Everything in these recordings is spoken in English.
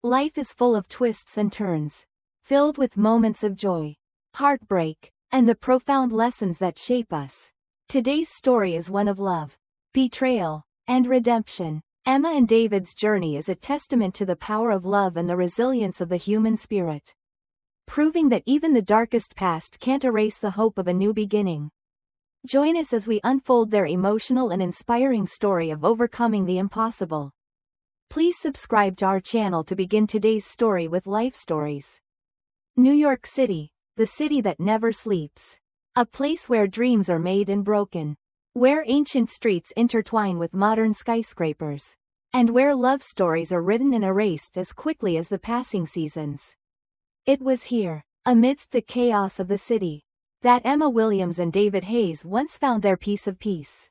Life is full of twists and turns, filled with moments of joy, heartbreak, and the profound lessons that shape us. Today's story is one of love, betrayal, and redemption. Emma and David's journey is a testament to the power of love and the resilience of the human spirit, proving that even the darkest past can't erase the hope of a new beginning. Join us as we unfold their emotional and inspiring story of overcoming the impossible. Please subscribe to our channel to begin today's story with life stories. New York City, the city that never sleeps. A place where dreams are made and broken, where ancient streets intertwine with modern skyscrapers, and where love stories are written and erased as quickly as the passing seasons. It was here, amidst the chaos of the city, that Emma Williams and David Hayes once found their piece of peace.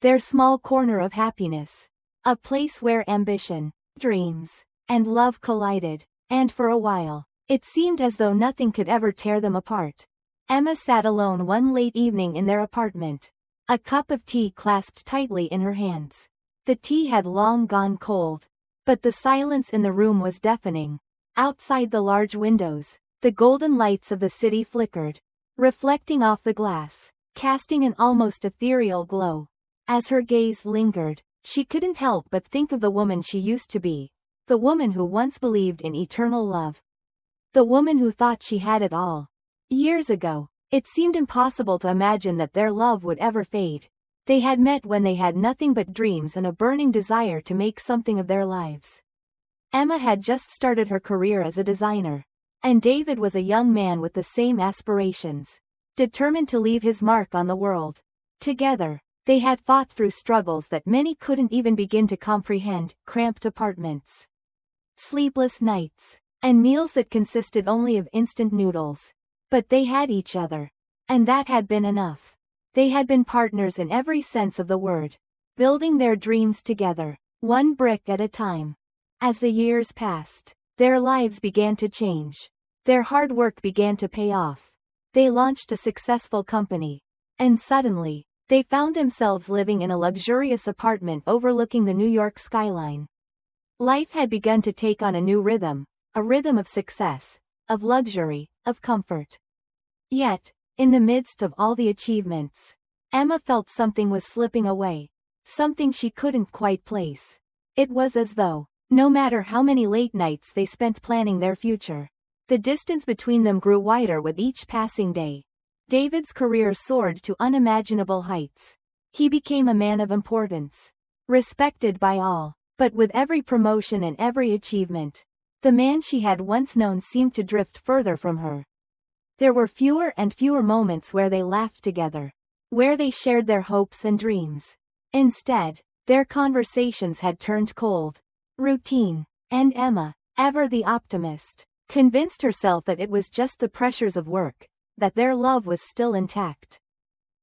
Their small corner of happiness. A place where ambition, dreams, and love collided, and for a while, it seemed as though nothing could ever tear them apart. Emma sat alone one late evening in their apartment, a cup of tea clasped tightly in her hands. The tea had long gone cold, but the silence in the room was deafening. Outside the large windows, the golden lights of the city flickered, reflecting off the glass, casting an almost ethereal glow. As her gaze lingered, she couldn't help but think of the woman she used to be, the woman who once believed in eternal love, the woman who thought she had it all. Years ago, it seemed impossible to imagine that their love would ever fade. They had met when they had nothing but dreams and a burning desire to make something of their lives. Emma had just started her career as a designer, and David was a young man with the same aspirations, determined to leave his mark on the world. Together, they had fought through struggles that many couldn't even begin to comprehend: cramped apartments, sleepless nights, and meals that consisted only of instant noodles. But they had each other, and that had been enough. They had been partners in every sense of the word, building their dreams together, one brick at a time. As the years passed, their lives began to change. Their hard work began to pay off. They launched a successful company, and suddenly, they found themselves living in a luxurious apartment overlooking the New York skyline. Life had begun to take on a new rhythm, a rhythm of success, of luxury, of comfort. Yet, in the midst of all the achievements, Emma felt something was slipping away, something she couldn't quite place. It was as though, no matter how many late nights they spent planning their future, the distance between them grew wider with each passing day. David's career soared to unimaginable heights. He became a man of importance, respected by all. But with every promotion and every achievement, the man she had once known seemed to drift further from her. There were fewer and fewer moments where they laughed together, where they shared their hopes and dreams. Instead, their conversations had turned cold, routine, and Emma, ever the optimist, convinced herself that it was just the pressures of work, that their love was still intact,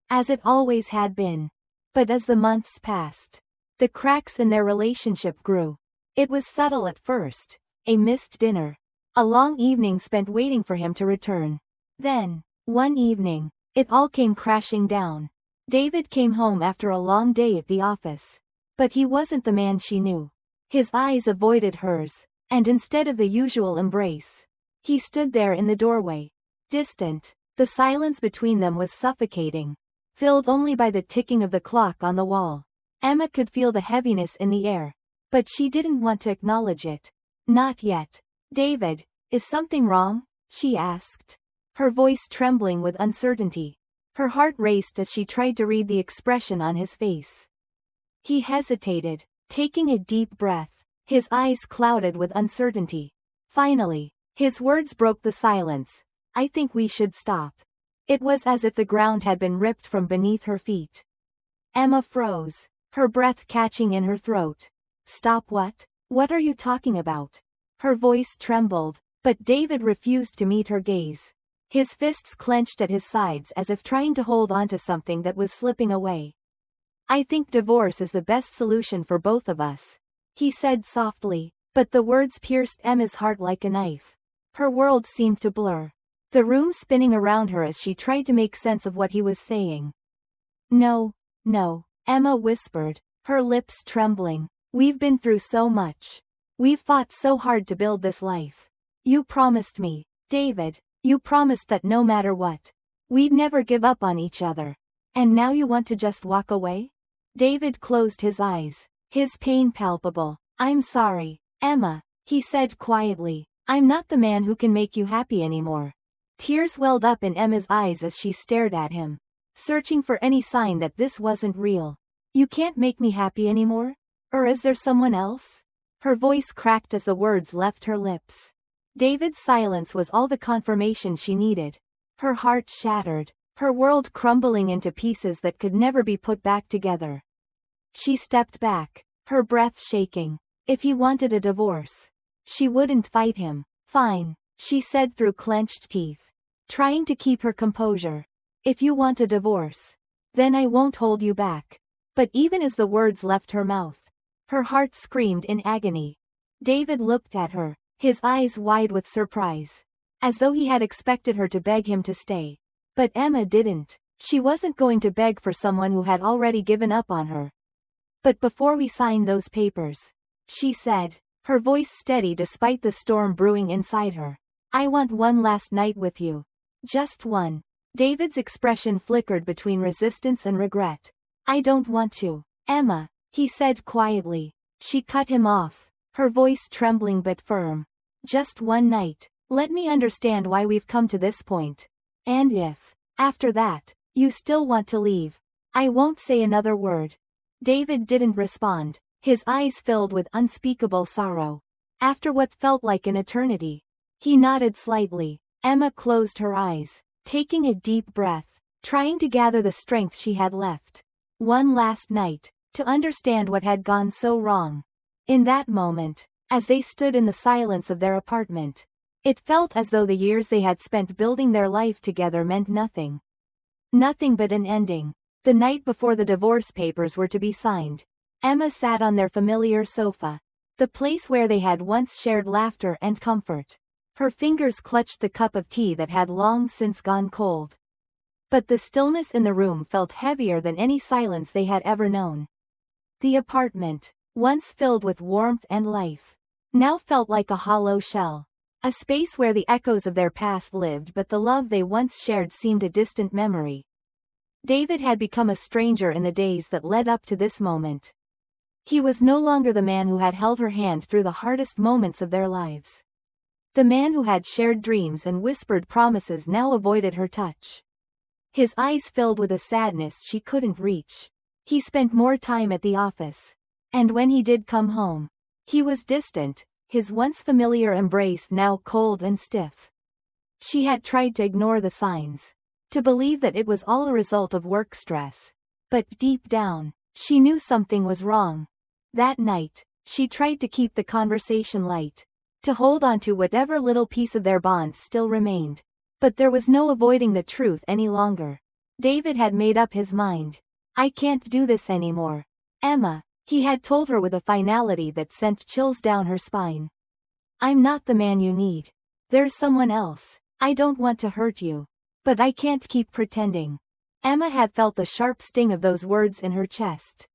as it always had been. But as the months passed, the cracks in their relationship grew. It was subtle at first, a missed dinner, a long evening spent waiting for him to return. Then, one evening, it all came crashing down. David came home after a long day at the office. But he wasn't the man she knew. His eyes avoided hers, and instead of the usual embrace, he stood there in the doorway, distant. The silence between them was suffocating, filled only by the ticking of the clock on the wall. Emma could feel the heaviness in the air, but she didn't want to acknowledge it. Not yet. "David, is something wrong?" she asked, her voice trembling with uncertainty. Her heart raced as she tried to read the expression on his face. He hesitated, taking a deep breath, his eyes clouded with uncertainty. Finally, his words broke the silence. "I think we should stop." It was as if the ground had been ripped from beneath her feet. Emma froze, her breath catching in her throat. "Stop what? What are you talking about?" Her voice trembled, but David refused to meet her gaze. His fists clenched at his sides as if trying to hold onto something that was slipping away. "I think divorce is the best solution for both of us," he said softly, but the words pierced Emma's heart like a knife. Her world seemed to blur, the room spinning around her as she tried to make sense of what he was saying. "No, no," Emma whispered, her lips trembling. "We've been through so much. We've fought so hard to build this life. You promised me, David, you promised that no matter what, we'd never give up on each other. And now you want to just walk away? David closed his eyes, his pain palpable. I'm sorry, Emma, he said quietly. I'm not the man who can make you happy anymore. Tears welled up in Emma's eyes as she stared at him, searching for any sign that this wasn't real. You can't make me happy anymore? Or is there someone else? Her voice cracked as the words left her lips. David's silence was all the confirmation she needed. Her heart shattered, her world crumbling into pieces that could never be put back together. She stepped back, her breath shaking. If he wanted a divorce, she wouldn't fight him. Fine, she said through clenched teeth, trying to keep her composure. If you want a divorce, then I won't hold you back. But even as the words left her mouth, her heart screamed in agony. David looked at her, his eyes wide with surprise, as though he had expected her to beg him to stay. But Emma didn't. She wasn't going to beg for someone who had already given up on her. But before we sign those papers, she said, her voice steady despite the storm brewing inside her, I want one last night with you. Just one. David's expression flickered between resistance and regret. I don't want to, Emma, he said quietly. She cut him off, her voice trembling but firm. Just one night. Let me understand why we've come to this point. And if, after that, you still want to leave, I won't say another word. David didn't respond, his eyes filled with unspeakable sorrow. After what felt like an eternity, he nodded slightly. Emma closed her eyes, taking a deep breath, trying to gather the strength she had left. One last night, to understand what had gone so wrong. In that moment, as they stood in the silence of their apartment, it felt as though the years they had spent building their life together meant nothing. Nothing but an ending. The night before the divorce papers were to be signed, Emma sat on their familiar sofa, the place where they had once shared laughter and comfort. Her fingers clutched the cup of tea that had long since gone cold. But the stillness in the room felt heavier than any silence they had ever known. The apartment, once filled with warmth and life, now felt like a hollow shell. A space where the echoes of their past lived but the love they once shared seemed a distant memory. David had become a stranger in the days that led up to this moment. He was no longer the man who had held her hand through the hardest moments of their lives. The man who had shared dreams and whispered promises now avoided her touch. His eyes filled with a sadness she couldn't reach. He spent more time at the office. And when he did come home, he was distant, his once familiar embrace now cold and stiff. She had tried to ignore the signs, to believe that it was all a result of work stress. But deep down, she knew something was wrong. That night, she tried to keep the conversation light, to hold on to whatever little piece of their bond still remained. But there was no avoiding the truth any longer. David had made up his mind. I can't do this anymore, Emma, he had told her with a finality that sent chills down her spine. I'm not the man you need. There's someone else. I don't want to hurt you. But I can't keep pretending. Emma had felt the sharp sting of those words in her chest.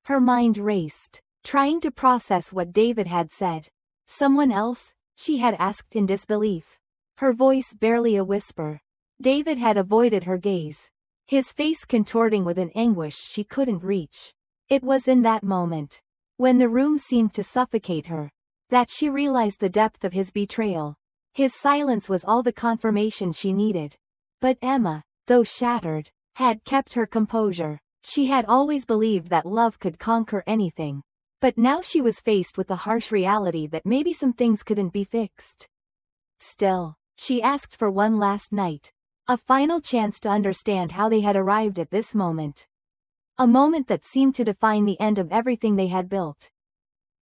Her mind raced, trying to process what David had said. Someone else? She had asked in disbelief, her voice barely a whisper. David had avoided her gaze, his face contorting with an anguish she couldn't reach. It was in that moment, when the room seemed to suffocate her, that she realized the depth of his betrayal. His silence was all the confirmation she needed. But Emma, though shattered, had kept her composure. She had always believed that love could conquer anything. But now she was faced with the harsh reality that maybe some things couldn't be fixed. Still, she asked for one last night. A final chance to understand how they had arrived at this moment. A moment that seemed to define the end of everything they had built.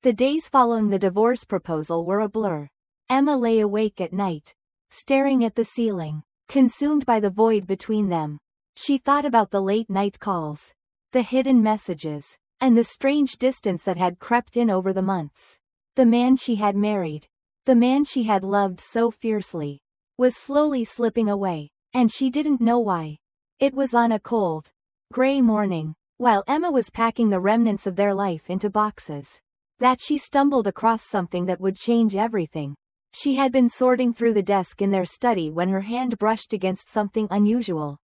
The days following the divorce proposal were a blur. Emma lay awake at night, staring at the ceiling, consumed by the void between them. She thought about the late-night calls, the hidden messages, and the strange distance that had crept in over the months. The man she had married, the man she had loved so fiercely, was slowly slipping away, and she didn't know why. It was on a cold, gray morning, while Emma was packing the remnants of their life into boxes. that she stumbled across something that would change everything. She had been sorting through the desk in their study when her hand brushed against something unusual.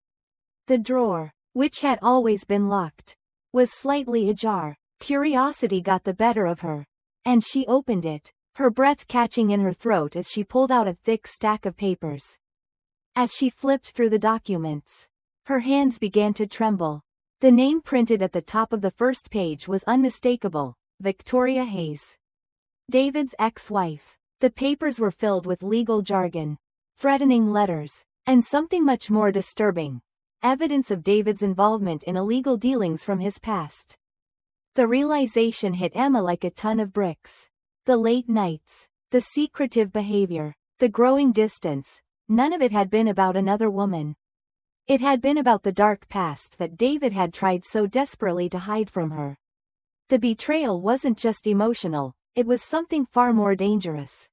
The drawer, which had always been locked, was slightly ajar. Curiosity got the better of her, and she opened it, her breath catching in her throat as she pulled out a thick stack of papers. As she flipped through the documents, her hands began to tremble. The name printed at the top of the first page was unmistakable: Victoria Hayes, David's ex-wife. The papers were filled with legal jargon, threatening letters, and something much more disturbing: evidence of David's involvement in illegal dealings from his past. The realization hit Emma like a ton of bricks. The late nights, the secretive behavior, the growing distance, none of it had been about another woman. It had been about the dark past that David had tried so desperately to hide from her. The betrayal wasn't just emotional, it was something far more dangerous.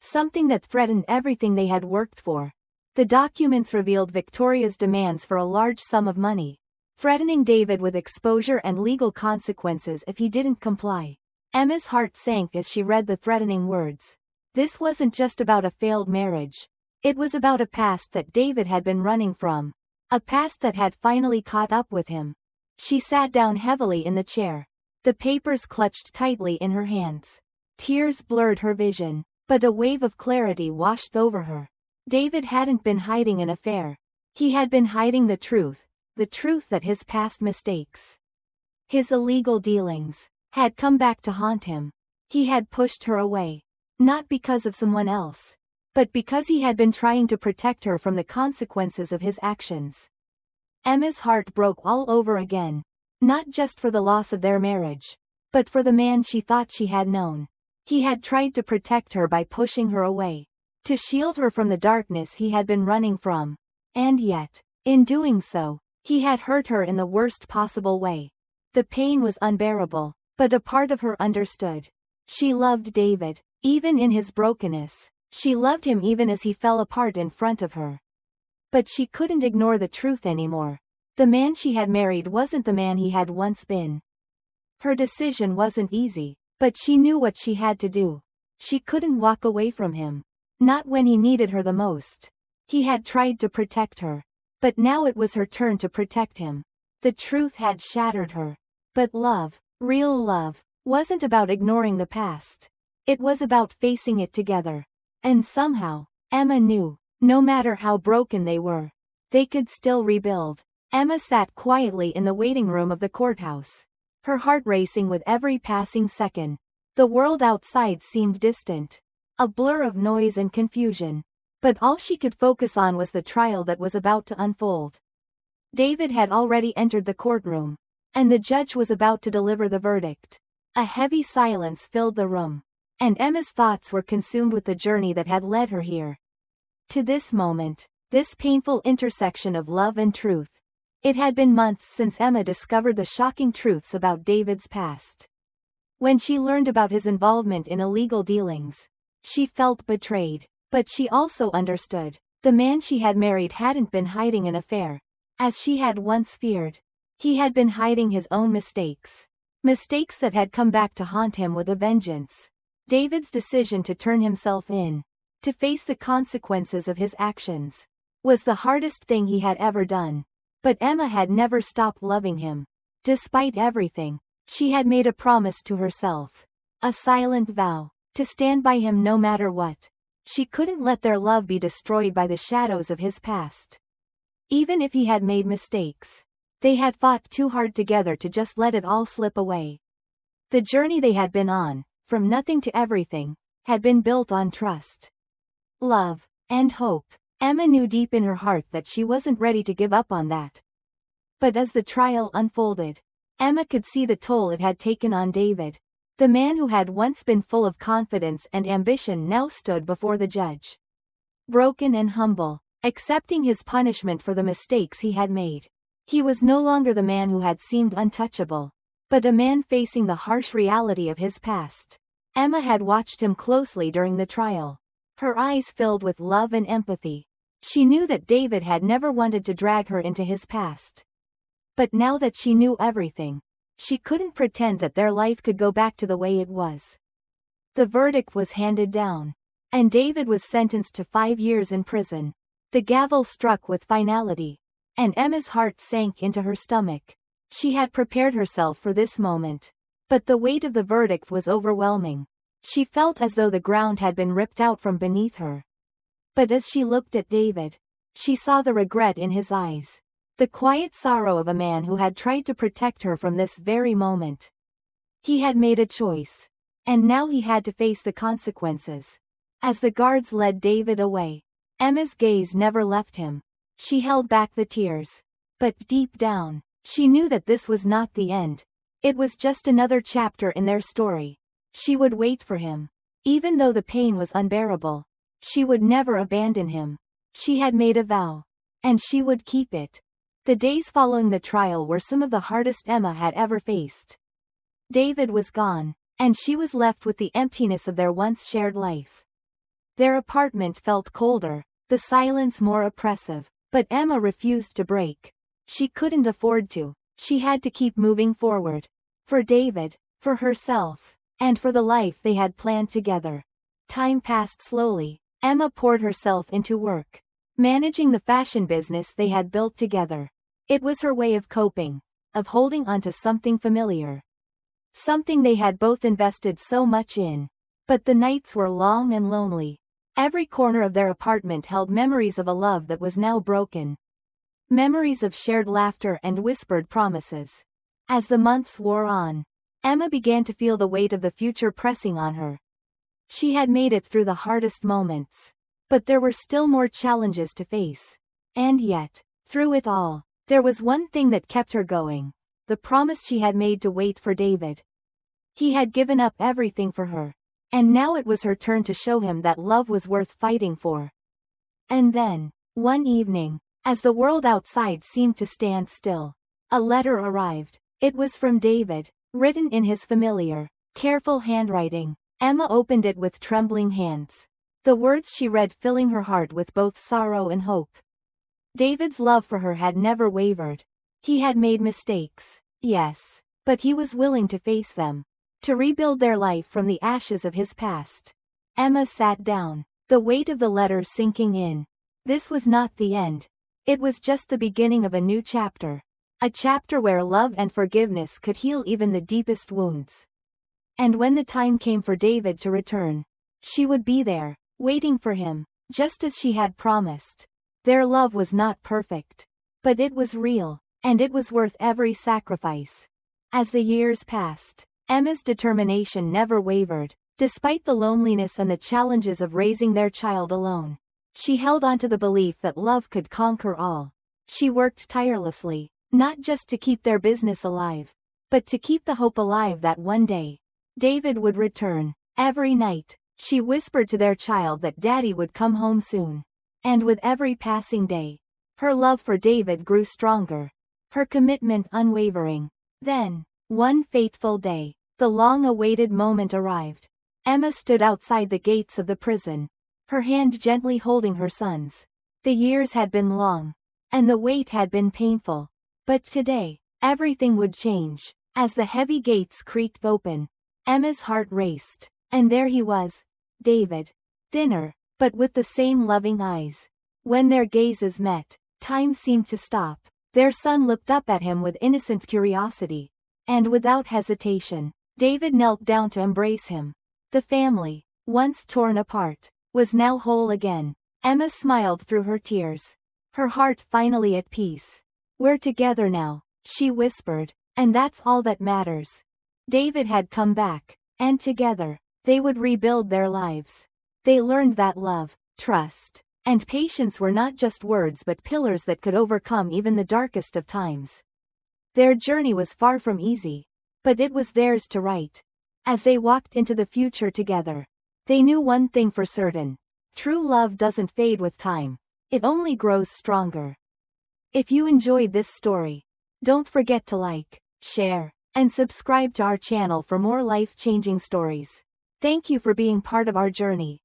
Something that threatened everything they had worked for. The documents revealed Victoria's demands for a large sum of money, threatening David with exposure and legal consequences if he didn't comply. Emma's heart sank as she read the threatening words. This wasn't just about a failed marriage. It was about a past that David had been running from. A past that had finally caught up with him. She sat down heavily in the chair, the papers clutched tightly in her hands. Tears blurred her vision, but a wave of clarity washed over her. David hadn't been hiding an affair. He had been hiding the truth that his past mistakes, his illegal dealings, had come back to haunt him. He had pushed her away, not because of someone else, but because he had been trying to protect her from the consequences of his actions. Emma's heart broke all over again, not just for the loss of their marriage, but for the man she thought she had known. He had tried to protect her by pushing her away, to shield her from the darkness he had been running from. And yet, in doing so, he had hurt her in the worst possible way. The pain was unbearable, but a part of her understood. She loved David, even in his brokenness. She loved him even as he fell apart in front of her. But she couldn't ignore the truth anymore. The man she had married wasn't the man he had once been. Her decision wasn't easy, but she knew what she had to do. She couldn't walk away from him. Not when he needed her the most. He had tried to protect her, but now it was her turn to protect him. The truth had shattered her. But love, real love, wasn't about ignoring the past. It was about facing it together. And somehow, Emma knew, no matter how broken they were, they could still rebuild. Emma sat quietly in the waiting room of the courthouse, her heart racing with every passing second. The world outside seemed distant, a blur of noise and confusion. But all she could focus on was the trial that was about to unfold. David had already entered the courtroom, and the judge was about to deliver the verdict. A heavy silence filled the room, and Emma's thoughts were consumed with the journey that had led her here. To this moment, this painful intersection of love and truth. It had been months since Emma discovered the shocking truths about David's past. When she learned about his involvement in illegal dealings, she felt betrayed. But she also understood. The man she had married hadn't been hiding an affair, as she had once feared. He had been hiding his own mistakes. Mistakes that had come back to haunt him with a vengeance. David's decision to turn himself in, to face the consequences of his actions, was the hardest thing he had ever done. But Emma had never stopped loving him. Despite everything, she had made a promise to herself. A silent vow, to stand by him no matter what. She couldn't let their love be destroyed by the shadows of his past. Even if he had made mistakes, they had fought too hard together to just let it all slip away. The journey they had been on, from nothing to everything, had been built on trust, love, and hope. Emma knew deep in her heart that she wasn't ready to give up on that. But as the trial unfolded, Emma could see the toll it had taken on David. The man who had once been full of confidence and ambition now stood before the judge. Broken and humble, accepting his punishment for the mistakes he had made. He was no longer the man who had seemed untouchable, but a man facing the harsh reality of his past. Emma had watched him closely during the trial, her eyes filled with love and empathy. She knew that David had never wanted to drag her into his past. But now that she knew everything, She couldn't pretend that their life could go back to the way it was. The verdict was handed down, and David was sentenced to 5 years in prison. The gavel struck with finality, and Emma's heart sank into her stomach. She had prepared herself for this moment, but the weight of the verdict was overwhelming. She felt as though the ground had been ripped out from beneath her. But as she looked at David, she saw the regret in his eyes, the quiet sorrow of a man who had tried to protect her from this very moment. He had made a choice, and now he had to face the consequences. As the guards led David away, Emma's gaze never left him. She held back the tears, but deep down, she knew that this was not the end. It was just another chapter in their story. She would wait for him. Even though the pain was unbearable, she would never abandon him. She had made a vow, and she would keep it. The days following the trial were some of the hardest Emma had ever faced. David was gone, and she was left with the emptiness of their once shared life. Their apartment felt colder, the silence more oppressive, but Emma refused to break. She couldn't afford to. She had to keep moving forward. For David, for herself, and for the life they had planned together. Time passed slowly. Emma poured herself into work, managing the fashion business they had built together. It was her way of coping, of holding onto something familiar. Something they had both invested so much in. But the nights were long and lonely. Every corner of their apartment held memories of a love that was now broken. Memories of shared laughter and whispered promises. As the months wore on, Emma began to feel the weight of the future pressing on her. She had made it through the hardest moments, but there were still more challenges to face. And yet, through it all, there was one thing that kept her going: the promise she had made to wait for David. He had given up everything for her, and now it was her turn to show him that love was worth fighting for. And then, one evening, as the world outside seemed to stand still, a letter arrived. It was from David, written in his familiar, careful handwriting. Emma opened it with trembling hands, the words she read filling her heart with both sorrow and hope. David's love for her had never wavered. He had made mistakes, yes, but he was willing to face them, to rebuild their life from the ashes of his past. Emma sat down, the weight of the letter sinking in. This was not the end. It was just the beginning of a new chapter. A chapter where love and forgiveness could heal even the deepest wounds. And when the time came for David to return, she would be there, waiting for him, just as she had promised. Their love was not perfect, but it was real, and it was worth every sacrifice. As the years passed, Emma's determination never wavered. Despite the loneliness and the challenges of raising their child alone, she held on to the belief that love could conquer all. She worked tirelessly, not just to keep their business alive, but to keep the hope alive that one day, David would return. Every night, she whispered to their child that Daddy would come home soon. And with every passing day, her love for David grew stronger, her commitment unwavering. Then, one fateful day, the long-awaited moment arrived. Emma stood outside the gates of the prison, her hand gently holding her son's. The years had been long, and the wait had been painful. But today, everything would change. As the heavy gates creaked open, Emma's heart raced, and there he was, David, thinner, but with the same loving eyes. When their gazes met, time seemed to stop. Their son looked up at him with innocent curiosity, and without hesitation, David knelt down to embrace him. The family, once torn apart, was now whole again. Emma smiled through her tears, her heart finally at peace. "We're together now," she whispered, "and that's all that matters." David had come back, and together, they would rebuild their lives. They learned that love, trust, and patience were not just words but pillars that could overcome even the darkest of times. Their journey was far from easy, but it was theirs to write. As they walked into the future together, they knew one thing for certain: true love doesn't fade with time, it only grows stronger. If you enjoyed this story, don't forget to like, share, and subscribe to our channel for more life-changing stories. Thank you for being part of our journey.